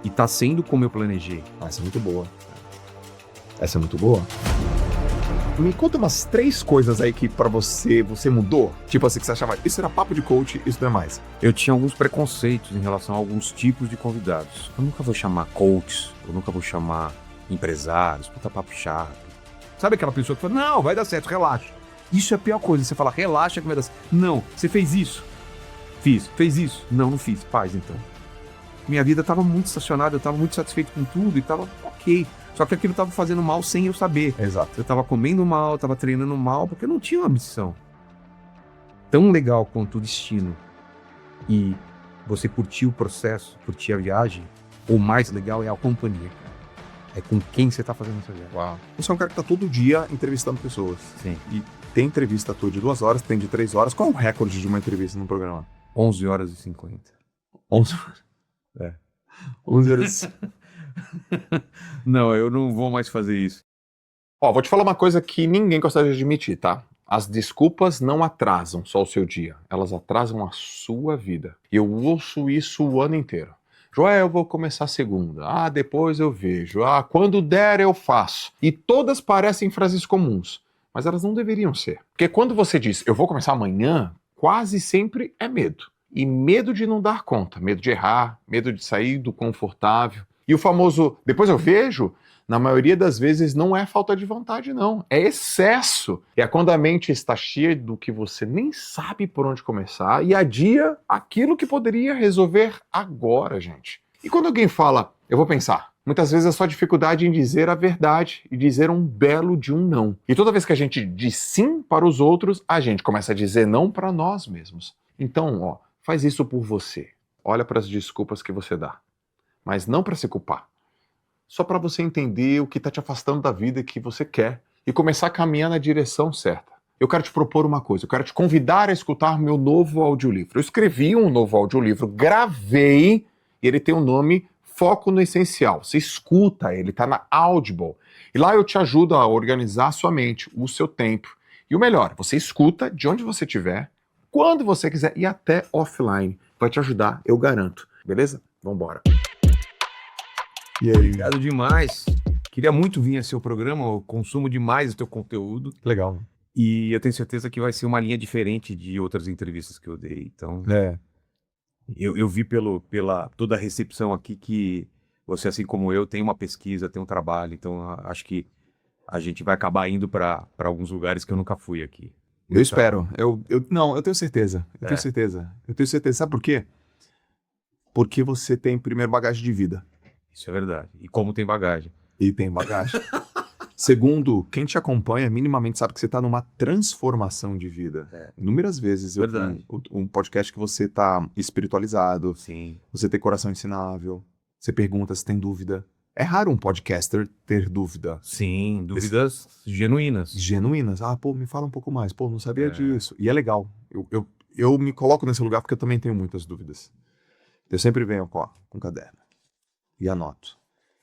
E tá sendo como eu planejei. Essa é muito boa. Essa é muito boa. Me conta umas 3 coisas aí que pra você mudou. Tipo assim, que você achava, isso era papo de coach, isso não é mais. Eu tinha alguns preconceitos em relação a alguns tipos de convidados. Eu nunca vou chamar coaches, eu nunca vou chamar empresários, puta papo chato. Sabe aquela pessoa que fala, não, vai dar certo, relaxa. Isso é a pior coisa, você fala, relaxa que vai dar certo. Não, você fez isso. Fiz. Fez isso? Não, não fiz. Faz então. Minha vida tava muito estacionada, eu tava muito satisfeito com tudo e tava ok. Só que aquilo tava fazendo mal sem eu saber. Exato. Eu tava comendo mal, tava treinando mal, porque eu não tinha uma missão. Tão legal quanto o destino e você curtir o processo, curtir a viagem, o mais legal é a companhia, cara. É com quem você tá fazendo essa viagem. Uau. Você é um cara que tá todo dia entrevistando pessoas. Sim. E tem entrevista tua de 2 horas, tem de 3 horas. Qual é o recorde de uma entrevista no programa? 11 horas e 50. 11 horas. É. 11 horas. Não, eu não vou mais fazer isso. Ó, vou te falar uma coisa que ninguém gostaria de admitir, tá? As desculpas não atrasam só o seu dia, elas atrasam a sua vida. E eu ouço isso o ano inteiro. Joel, eu vou começar segunda. Ah, depois eu vejo. Ah, quando der eu faço. E todas parecem frases comuns, mas elas não deveriam ser. Porque quando você diz, eu vou começar amanhã, quase sempre é medo. E medo de não dar conta, medo de errar, medo de sair do confortável. E o famoso, depois eu vejo, na maioria das vezes não é falta de vontade, não. É excesso. É quando a mente está cheia do que você nem sabe por onde começar e adia aquilo que poderia resolver agora, gente. E quando alguém fala, eu vou pensar, muitas vezes é só dificuldade em dizer a verdade e dizer um belo de um não. E toda vez que a gente diz sim para os outros, a gente começa a dizer não para nós mesmos. Então, ó, faz isso por você. Olha para as desculpas que você dá. Mas não para se culpar. Só para você entender o que está te afastando da vida que você quer e começar a caminhar na direção certa. Eu quero te propor uma coisa, eu quero te convidar a escutar meu novo audiolivro. Eu escrevi um novo audiolivro, gravei, e ele tem o nome Foco no Essencial. Você escuta ele, está na Audible. E lá eu te ajudo a organizar a sua mente, o seu tempo. E o melhor, você escuta de onde você estiver, quando você quiser e até offline. Vai te ajudar, eu garanto. Beleza? Vambora. E aí? Obrigado demais. Queria muito vir a seu programa, eu consumo demais o teu conteúdo. Legal. E eu tenho certeza que vai ser uma linha diferente de outras entrevistas que eu dei. Então, eu vi pela toda a recepção aqui que você, assim como eu, tem uma pesquisa, tem um trabalho. Então, acho que a gente vai acabar indo para alguns lugares que eu nunca fui aqui. Eu espero. Não, eu tenho certeza. Eu tenho certeza. Eu tenho certeza. Sabe por quê? Porque você tem, primeiro, bagagem de vida. Isso é verdade. E como tem bagagem. E tem bagagem. Segundo, quem te acompanha minimamente sabe que você está numa transformação de vida. Inúmeras vezes eu vi um podcast que você está espiritualizado. Sim. Você tem coração ensinável. Você pergunta se tem dúvida. É raro um podcaster ter dúvida. Sim, dúvidas genuínas. Genuínas. Ah, pô, me fala um pouco mais. Pô, não sabia disso. E é legal. Eu me coloco nesse lugar porque eu também tenho muitas dúvidas. Eu sempre venho com um caderno e anoto.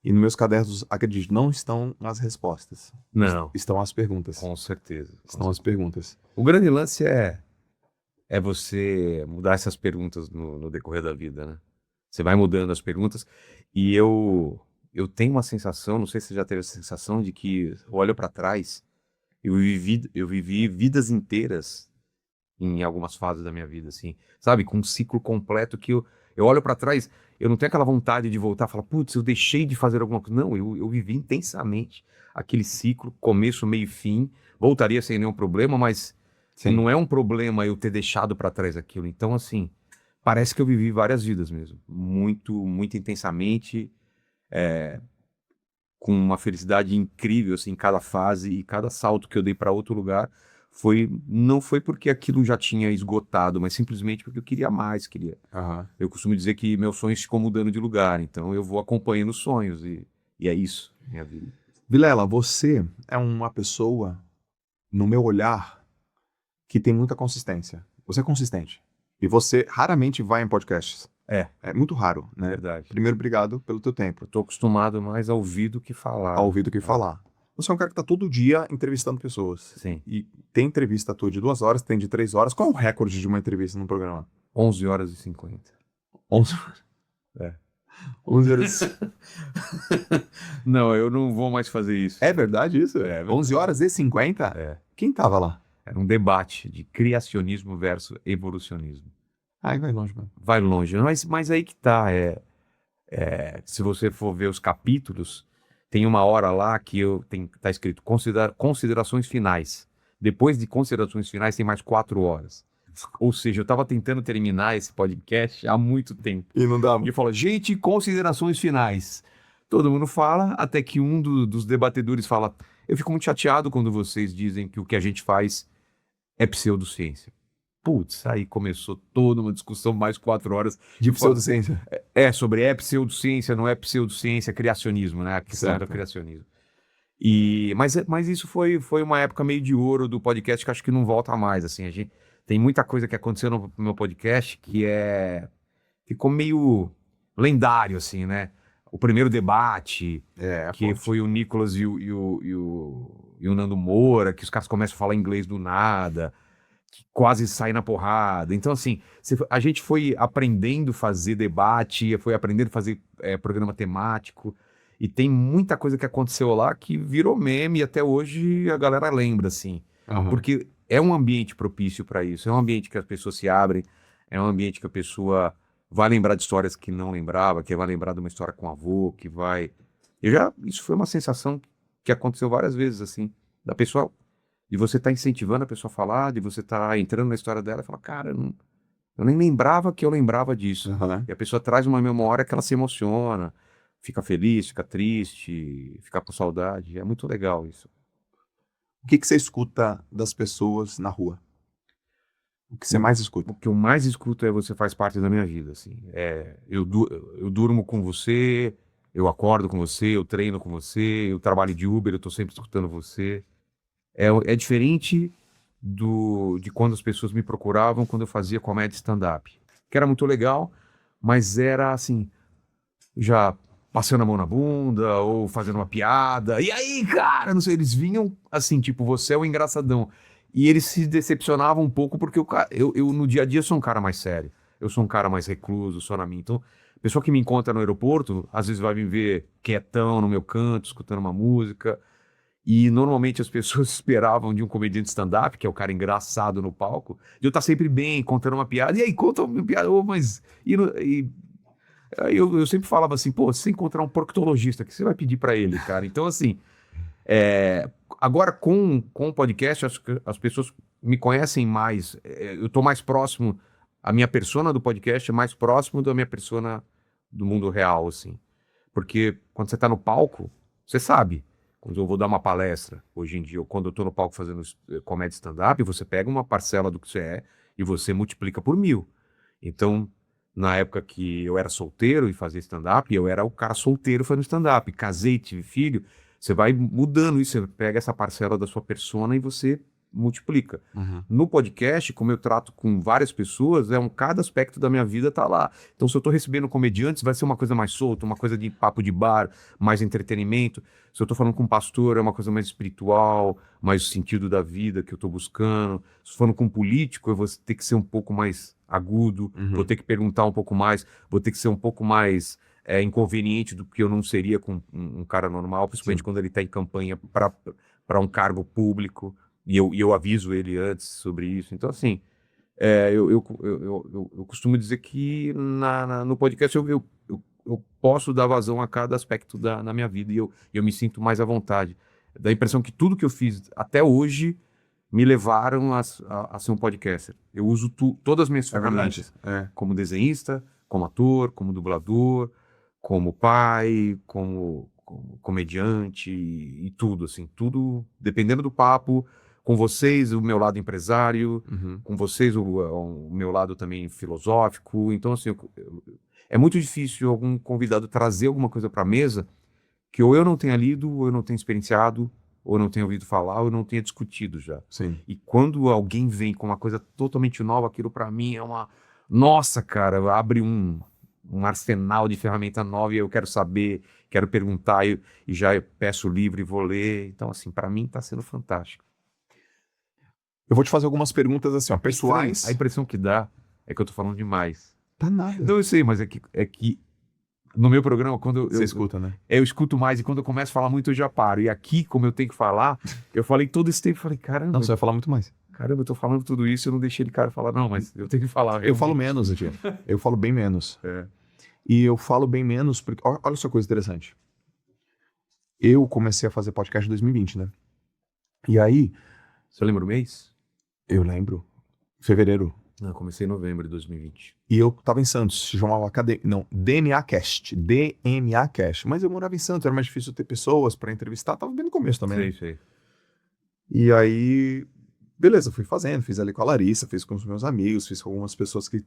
E nos meus cadernos, acredite, não estão as respostas. Não. Estão as perguntas. Com certeza. Estão as perguntas. O grande lance é você mudar essas perguntas no decorrer da vida, né? Você vai mudando as perguntas e eu tenho uma sensação, não sei se você já teve essa sensação, de que eu olho para trás, eu vivi vidas inteiras em algumas fases da minha vida, assim, sabe? Com um ciclo completo que eu olho para trás, eu não tenho aquela vontade de voltar e falar, putz, eu deixei de fazer alguma coisa. Não, eu vivi intensamente aquele ciclo, começo, meio e fim, voltaria sem nenhum problema, mas não é um problema eu ter deixado para trás aquilo. Então, assim, parece que eu vivi várias vidas mesmo, muito, muito intensamente, com uma felicidade incrível, assim, em cada fase e cada salto que eu dei para outro lugar. Não foi porque aquilo já tinha esgotado, mas simplesmente porque eu queria mais, Eu costumo dizer que meus sonhos ficam mudando de lugar, então eu vou acompanhando os sonhos e é isso, minha vida. Vilela, você é uma pessoa, no meu olhar, que tem muita consistência. Você é consistente. E você raramente vai em podcasts. É muito raro, né? Verdade. Primeiro, obrigado pelo teu tempo. Eu tô acostumado mais a ouvir do que falar. A ouvir do que falar. Você é um cara que tá todo dia entrevistando pessoas. Sim. E tem entrevista tua de 2 horas, tem de 3 horas. Qual é o recorde de uma entrevista no programa? 11 horas e 50. 11 horas. 11 horas. Não, eu não vou mais fazer isso. É verdade isso? É, 11 horas e 50? É. Quem tava lá? Era um debate de criacionismo versus evolucionismo. Ai, vai longe, mano. Vai longe, mas aí que tá. Se você for ver os capítulos, tem uma hora lá que tá escrito considerações finais. Depois de considerações finais, tem mais 4 horas. Ou seja, eu estava tentando terminar esse podcast há muito tempo. E não dá. E eu falo, gente, considerações finais. Todo mundo fala, até que um dos debatedores fala: eu fico muito chateado quando vocês dizem que o que a gente faz é pseudociência. Putz, aí começou toda uma discussão, mais 4 horas. De Eu falo, pseudociência. sobre pseudociência, não é pseudociência, é criacionismo, né? A questão Certo. do criacionismo. Mas isso foi uma época meio de ouro do podcast que acho que não volta mais, assim. Tem muita coisa que aconteceu no meu podcast que ficou meio lendário, assim, né? O primeiro debate, que foi o Nicolas e o Nando Moura, que os caras começam a falar inglês do nada, que quase sai na porrada. Então, assim, a gente foi aprendendo a fazer debate, foi aprendendo a fazer programa temático, e tem muita coisa que aconteceu lá que virou meme e até hoje a galera lembra, assim. Aham. Porque é um ambiente propício para isso, é um ambiente que as pessoas se abrem, é um ambiente que a pessoa vai lembrar de histórias que não lembrava, que vai lembrar de uma história com o avô, que vai... Isso foi uma sensação que aconteceu várias vezes, assim, da pessoa, de você estar incentivando a pessoa a falar, de você estar entrando na história dela e falar, cara, eu nem lembrava que eu lembrava disso. Aham. E a pessoa traz uma memória que ela se emociona, fica feliz, fica triste, fica com saudade. É muito legal isso. O que você escuta das pessoas na rua? O que você mais escuta? O que eu mais escuto é você faz parte da minha vida, assim. Eu durmo com você, eu acordo com você, eu treino com você, eu trabalho de Uber, eu tô sempre escutando você. É diferente de quando as pessoas me procuravam quando eu fazia comédia stand-up. Que era muito legal, mas era assim, já passando a mão na bunda ou fazendo uma piada. E aí, cara, não sei, eles vinham assim, tipo, você é o engraçadão. E eles se decepcionavam um pouco porque eu no dia a dia sou um cara mais sério. Eu sou um cara mais recluso, só na minha. Então, a pessoa que me encontra no aeroporto, às vezes vai me ver quietão no meu canto, escutando uma música. E normalmente as pessoas esperavam de um comediante stand-up, que é o cara engraçado no palco, de eu estar sempre bem, contando uma piada. E aí, conta uma piada, mas. Aí eu sempre falava assim, pô, se você encontrar um proctologista, o que você vai pedir pra ele, cara? Então, assim, agora com o podcast, acho que as pessoas me conhecem mais. Eu tô mais próximo, a minha persona do podcast é mais próximo da minha persona do mundo real, assim. Porque quando você tá no palco, você sabe. Quando eu vou dar uma palestra, hoje em dia, ou quando eu tô no palco fazendo comédia stand-up, você pega uma parcela do que você é e você multiplica por 1.000. Então, na época que eu era solteiro e fazia stand-up, eu era o cara solteiro fazendo stand-up. Casei, tive filho, você vai mudando isso, você pega essa parcela da sua persona e você multiplica. Uhum. No podcast, como eu trato com várias pessoas, cada aspecto da minha vida tá lá. Então, se eu tô recebendo comediantes, vai ser uma coisa mais solta, uma coisa de papo de bar, mais entretenimento. Se eu tô falando com um pastor, é uma coisa mais espiritual, mais o sentido da vida que eu tô buscando. Se eu falando com um político, eu vou ter que ser um pouco mais agudo, vou ter que perguntar um pouco mais, vou ter que ser um pouco mais inconveniente do que eu não seria com um cara normal, principalmente quando ele está em campanha para um cargo público, e eu aviso ele antes sobre isso. Então, assim, eu costumo dizer que no podcast eu posso dar vazão a cada aspecto na minha vida e eu me sinto mais à vontade. Dá a impressão que tudo que eu fiz até hoje me levaram a ser um podcaster. Eu uso todas as minhas ferramentas, como desenhista, como ator, como dublador, como pai, como comediante e tudo, assim, tudo dependendo do papo, com vocês o meu lado empresário, com vocês o meu lado também filosófico. Então, assim, é muito difícil algum convidado trazer alguma coisa para a mesa que ou eu não tenha lido, ou eu não tenha experienciado, ou não tenha ouvido falar, ou eu não tenha discutido já. Sim. E quando alguém vem com uma coisa totalmente nova, aquilo para mim é uma... Nossa, cara, abre um arsenal de ferramenta nova e eu quero saber, quero perguntar e já peço o livro e vou ler. Então, assim, para mim tá sendo fantástico. Eu vou te fazer algumas perguntas assim, ó, pessoais. A impressão que dá é que eu tô falando demais. Tá nada. Não, eu sei, mas é que No meu programa, quando Você escuta, né? eu escuto mais, e quando eu começo a falar muito, eu já paro. E aqui, como eu tenho que falar, eu falei todo esse tempo, falei, caramba, Não, você vai falar muito mais. eu tô falando tudo isso, eu não deixei ele cara falar, não, mas eu tenho que falar. Eu falo realmente. menos, Tia. Eu falo bem menos. É. E eu falo bem menos porque... Olha só coisa interessante. Eu comecei a fazer podcast em 2020, né? E aí, Você lembra o mês? eu lembro, fevereiro. Não, eu comecei em novembro de 2020. E eu tava em Santos, se chamava DNA Cast, DNA Cast. Mas eu morava em Santos, era mais difícil ter pessoas pra entrevistar, tava bem no começo também, né? Sei. E aí, beleza, fui fazendo, fiz ali com a Larissa, fiz com os meus amigos, fiz com algumas pessoas que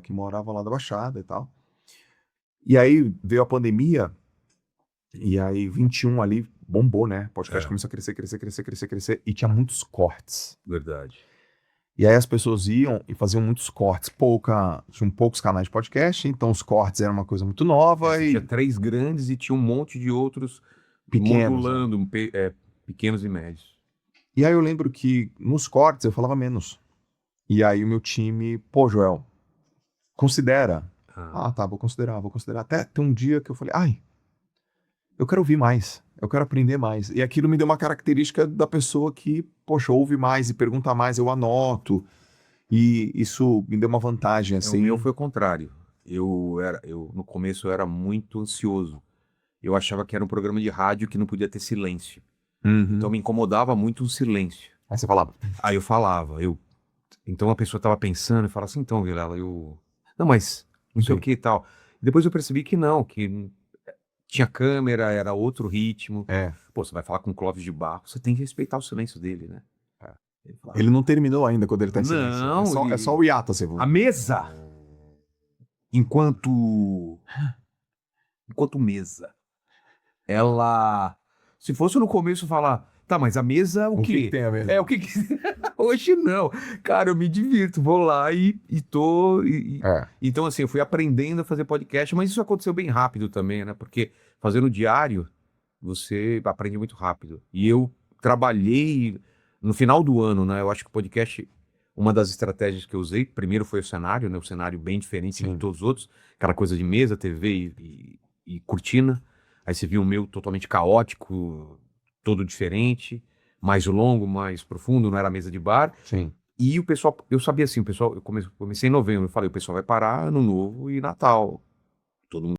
moravam lá da Baixada e tal. E aí veio a pandemia, e aí 21 ali bombou, né? O podcast começou a crescer, e tinha muitos cortes. Verdade. E aí as pessoas iam e faziam muitos cortes, tinham poucos canais de podcast, então os cortes eram uma coisa muito nova e Tinha 3 grandes e tinha um monte de outros pequenos. Né? modulando, pequenos e médios. E aí eu lembro que nos cortes eu falava menos. E aí o meu time, pô, Joel, considera. Ah, tá, vou considerar. Até ter um dia que eu falei, ai, eu quero ouvir mais, eu quero aprender mais. E aquilo me deu uma característica da pessoa que, poxa, ouve mais e pergunta mais, eu anoto. E isso me deu uma vantagem, assim. O meu foi o contrário. No começo eu era muito ansioso. Eu achava que era um programa de rádio que não podia ter silêncio. Uhum. Então me incomodava muito o silêncio. Aí você falava. Aí eu falava, então a pessoa estava pensando e falava assim, então, Vilela, não, mas não sei o que e tal. Depois eu percebi que não, que tinha câmera, era outro ritmo. É. Pô, você vai falar com o Clóvis de Barro, você tem que respeitar o silêncio dele, né? Ele não terminou ainda quando ele tá em silêncio. Não, É só o hiato, assim. A mesa, enquanto mesa, ela, se fosse no começo falar, tá, mas a mesa o quê? Que tem a mesa? O que Hoje não. Cara, eu me divirto, vou lá e tô... Então, assim, eu fui aprendendo a fazer podcast, mas isso aconteceu bem rápido também, né? Porque fazendo diário, você aprende muito rápido. E eu trabalhei no final do ano, né? Eu acho que o podcast, uma das estratégias que eu usei, primeiro foi o cenário, né? O cenário bem diferente de todos os outros. Aquela coisa de mesa, TV e cortina. Aí você viu o meu totalmente caótico, todo diferente, mais longo, mais profundo, não era mesa de bar. Sim. E o pessoal, eu sabia assim, eu comecei em novembro, eu falei, o pessoal vai parar Ano Novo e Natal. Todo mundo